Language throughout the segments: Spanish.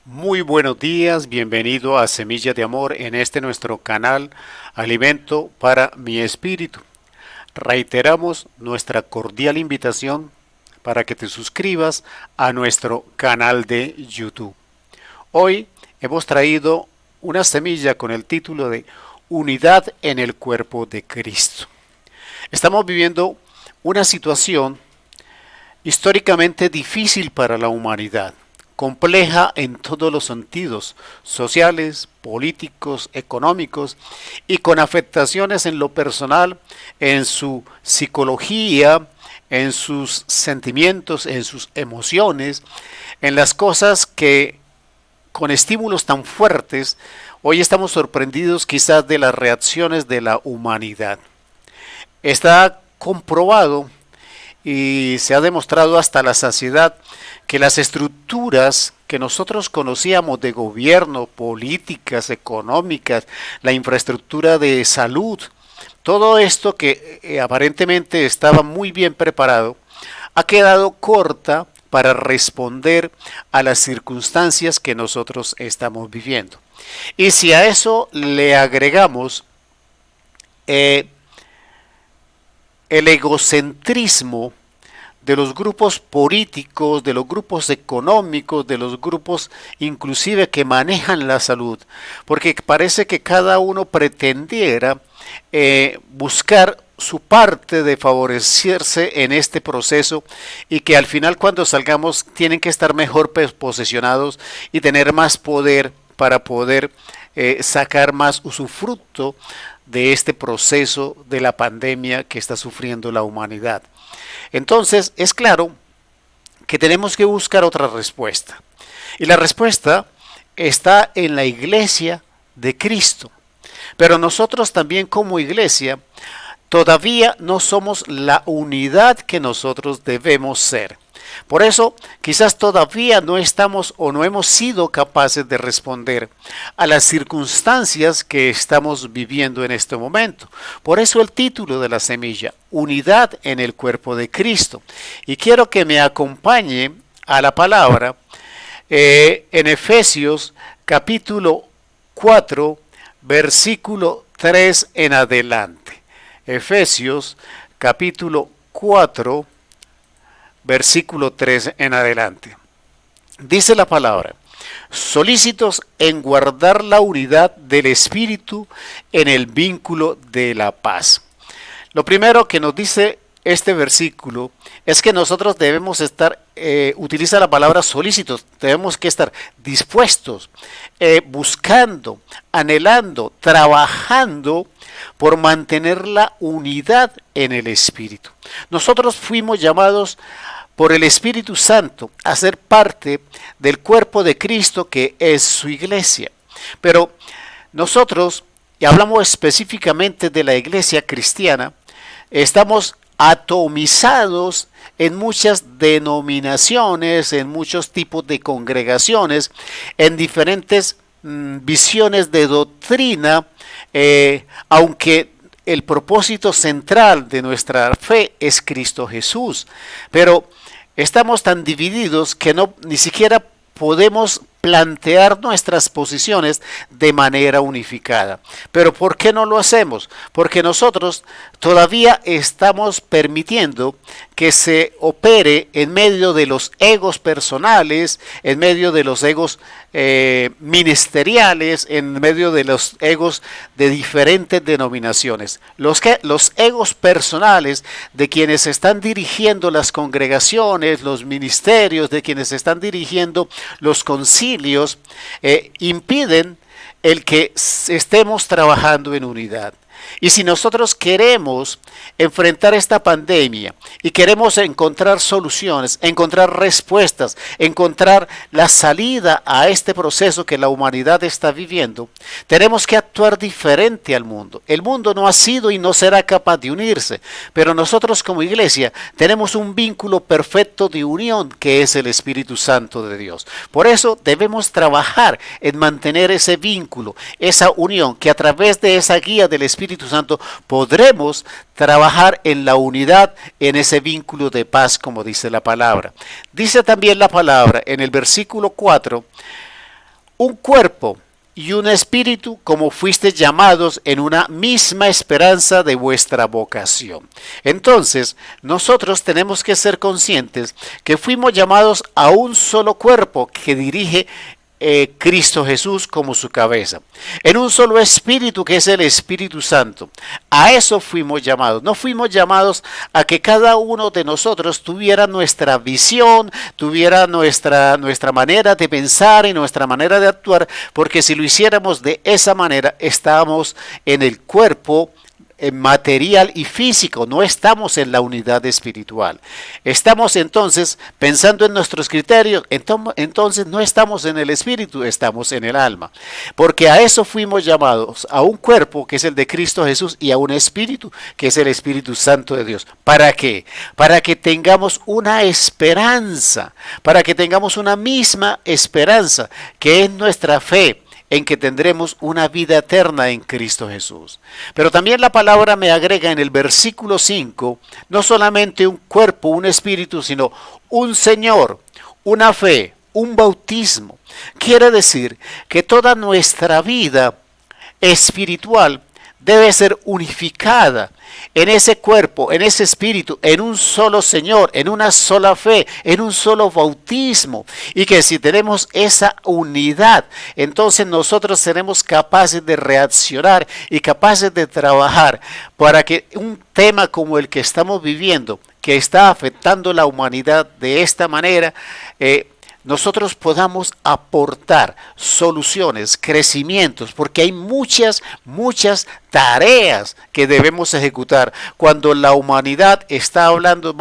Muy buenos días, bienvenido a Semilla de Amor en este nuestro canal Alimento para mi Espíritu. Reiteramos nuestra cordial invitación para que te suscribas a nuestro canal de YouTube. Hoy hemos traído una semilla con el título de Unidad en el cuerpo de Cristo. Estamos viviendo una situación históricamente difícil para la humanidad, compleja en todos los sentidos, sociales, políticos, económicos, y con afectaciones en lo personal, en su psicología, en sus sentimientos, en sus emociones, en las cosas que con estímulos tan fuertes, hoy estamos sorprendidos quizás de las reacciones de la humanidad. Está comprobado y se ha demostrado hasta la saciedad que las estructuras que nosotros conocíamos de gobierno, políticas, económicas, la infraestructura de salud, todo esto que aparentemente estaba muy bien preparado, ha quedado corta para responder a las circunstancias que nosotros estamos viviendo. Y si a eso le agregamos el egocentrismo de los grupos políticos, de los grupos económicos, de los grupos inclusive que manejan la salud, porque parece que cada uno pretendiera buscar su parte de favorecerse en este proceso y que al final cuando salgamos tienen que estar mejor posicionados y tener más poder para poder sacar más usufructo de este proceso de la pandemia que está sufriendo la humanidad. Entonces, es claro que tenemos que buscar otra respuesta. Y la respuesta está en la iglesia de Cristo. Pero nosotros también como iglesia todavía no somos la unidad que nosotros debemos ser. Por eso, quizás todavía no estamos o no hemos sido capaces de responder a las circunstancias que estamos viviendo en este momento. Por eso el título de la semilla, Unidad en el cuerpo de Cristo. Y quiero que me acompañe a la palabra en Efesios capítulo 4, versículo 3 en adelante. Efesios capítulo 4, versículo 3 en adelante. Dice la palabra: solícitos en guardar la unidad del Espíritu en el vínculo de la paz. Lo primero que nos dice este versículo es que nosotros debemos estar, utiliza la palabra solícitos, debemos que estar dispuestos, buscando, anhelando, trabajando por mantener la unidad en el Espíritu. Nosotros fuimos llamados por el Espíritu Santo a ser parte del cuerpo de Cristo que es su iglesia. Pero nosotros, y hablamos específicamente de la iglesia cristiana, estamos atomizados en muchas denominaciones, en muchos tipos de congregaciones, en diferentes visiones de doctrina, aunque el propósito central de nuestra fe es Cristo Jesús. Pero estamos tan divididos que ni siquiera podemos plantear nuestras posiciones de manera unificada. Pero ¿por qué no lo hacemos? Porque nosotros todavía estamos permitiendo que se opere en medio de los egos personales, en medio de los egos ministeriales, en medio de los egos de diferentes denominaciones. Los egos personales de quienes están dirigiendo las congregaciones, los ministerios, de quienes están dirigiendo los concilios, impiden el que estemos trabajando en unidad. Y si nosotros queremos enfrentar esta pandemia y queremos encontrar soluciones, encontrar respuestas, encontrar la salida a este proceso que la humanidad está viviendo, tenemos que actuar diferente al mundo. El mundo no ha sido y no será capaz de unirse, pero nosotros como iglesia tenemos un vínculo perfecto de unión que es el Espíritu Santo de Dios. Por eso debemos trabajar en mantener ese vínculo, esa unión, que a través de esa guía del Espíritu Santo podremos trabajar en la unidad, en ese vínculo de paz, como dice la palabra. Dice también la palabra en el versículo 4: un cuerpo y un espíritu, como fuisteis llamados en una misma esperanza de vuestra vocación. Entonces, nosotros tenemos que ser conscientes que fuimos llamados a un solo cuerpo que dirige Cristo Jesús como su cabeza, en un solo espíritu que es el Espíritu Santo. A eso fuimos llamados. No fuimos llamados a que cada uno de nosotros tuviera nuestra visión, tuviera nuestra manera de pensar y nuestra manera de actuar, porque si lo hiciéramos de esa manera, estábamos en el cuerpo material y físico, no estamos en la unidad espiritual. Estamos entonces pensando en nuestros criterios, entonces no estamos en el espíritu, estamos en el alma. Porque a eso fuimos llamados, a un cuerpo que es el de Cristo Jesús y a un espíritu que es el Espíritu Santo de Dios. ¿Para qué? Para que tengamos una esperanza, para que tengamos una misma esperanza, que es nuestra fe en que tendremos una vida eterna en Cristo Jesús. Pero también la palabra me agrega en el versículo 5, no solamente un cuerpo, un espíritu, sino un Señor, una fe, un bautismo. Quiere decir que toda nuestra vida espiritual debe ser unificada en ese cuerpo, en ese espíritu, en un solo Señor, en una sola fe, en un solo bautismo. Y que si tenemos esa unidad, entonces nosotros seremos capaces de reaccionar y capaces de trabajar para que un tema como el que estamos viviendo, que está afectando la humanidad de esta manera, nosotros podamos aportar soluciones, crecimientos, porque hay muchas tareas que debemos ejecutar cuando la humanidad está hablando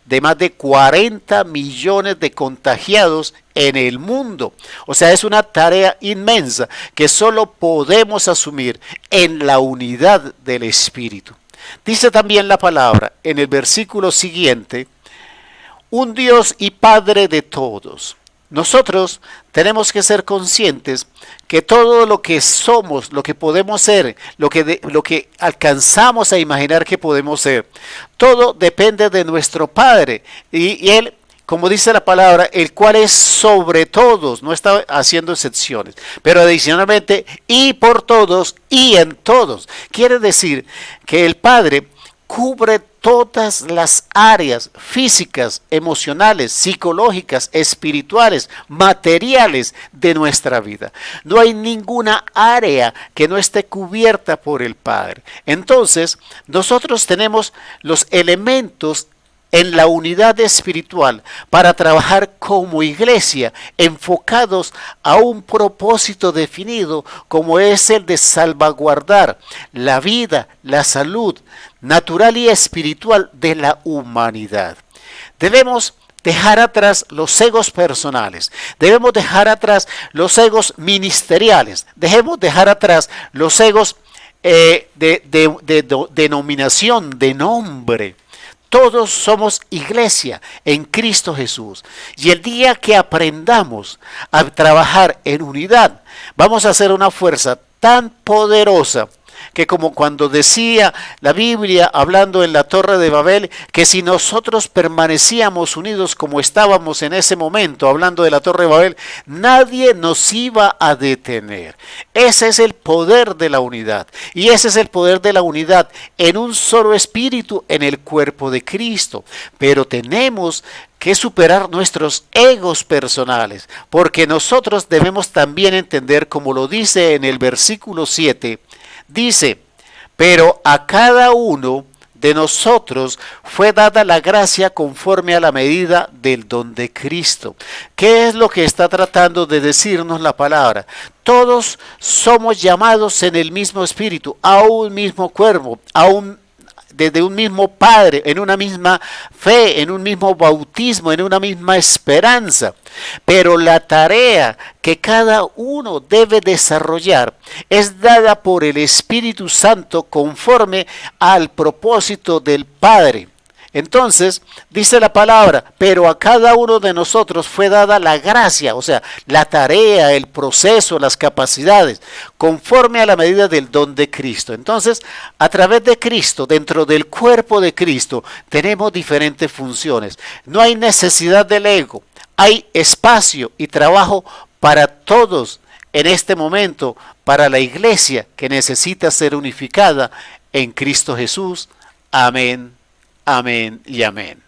de más de 40 millones de contagiados en el mundo. O sea, es una tarea inmensa que solo podemos asumir en la unidad del Espíritu. Dice también la palabra en el versículo siguiente, un Dios y Padre de todos. Nosotros tenemos que ser conscientes que todo lo que somos, lo que podemos ser, lo que alcanzamos a imaginar que podemos ser, todo depende de nuestro Padre. Y Él, como dice la palabra, el cual es sobre todos, no está haciendo excepciones, pero adicionalmente, y por todos, y en todos. Quiere decir que el Padre cubre todas las áreas físicas, emocionales, psicológicas, espirituales, materiales de nuestra vida. No hay ninguna área que no esté cubierta por el Padre. Entonces, nosotros tenemos los elementos en la unidad espiritual para trabajar como iglesia, enfocados a un propósito definido, como es el de salvaguardar la vida, la salud natural y espiritual de la humanidad. Debemos dejar atrás los egos personales, debemos dejar atrás los egos ministeriales, debemos dejar atrás los egos de denominación, de nombre. Todos somos iglesia en Cristo Jesús. Y el día que aprendamos a trabajar en unidad, vamos a hacer una fuerza tan poderosa que, como cuando decía la Biblia hablando en la Torre de Babel, que si nosotros permanecíamos unidos como estábamos en ese momento hablando de la Torre de Babel, nadie nos iba a detener. Ese es el poder de la unidad, y ese es el poder de la unidad en un solo espíritu en el cuerpo de Cristo. Pero tenemos que superar nuestros egos personales, porque nosotros debemos también entender, como lo dice en el versículo 7, dice, pero a cada uno de nosotros fue dada la gracia conforme a la medida del don de Cristo. ¿Qué es lo que está tratando de decirnos la palabra? Todos somos llamados en el mismo espíritu, a un mismo cuerpo, desde un mismo Padre, en una misma fe, en un mismo bautismo, en una misma esperanza. Pero la tarea que cada uno debe desarrollar es dada por el Espíritu Santo conforme al propósito del Padre. Entonces, dice la palabra, pero a cada uno de nosotros fue dada la gracia, o sea, la tarea, el proceso, las capacidades, conforme a la medida del don de Cristo. Entonces, a través de Cristo, dentro del cuerpo de Cristo, tenemos diferentes funciones. No hay necesidad del ego, hay espacio y trabajo para todos en este momento para la iglesia que necesita ser unificada en Cristo Jesús. Amén, amén y amén.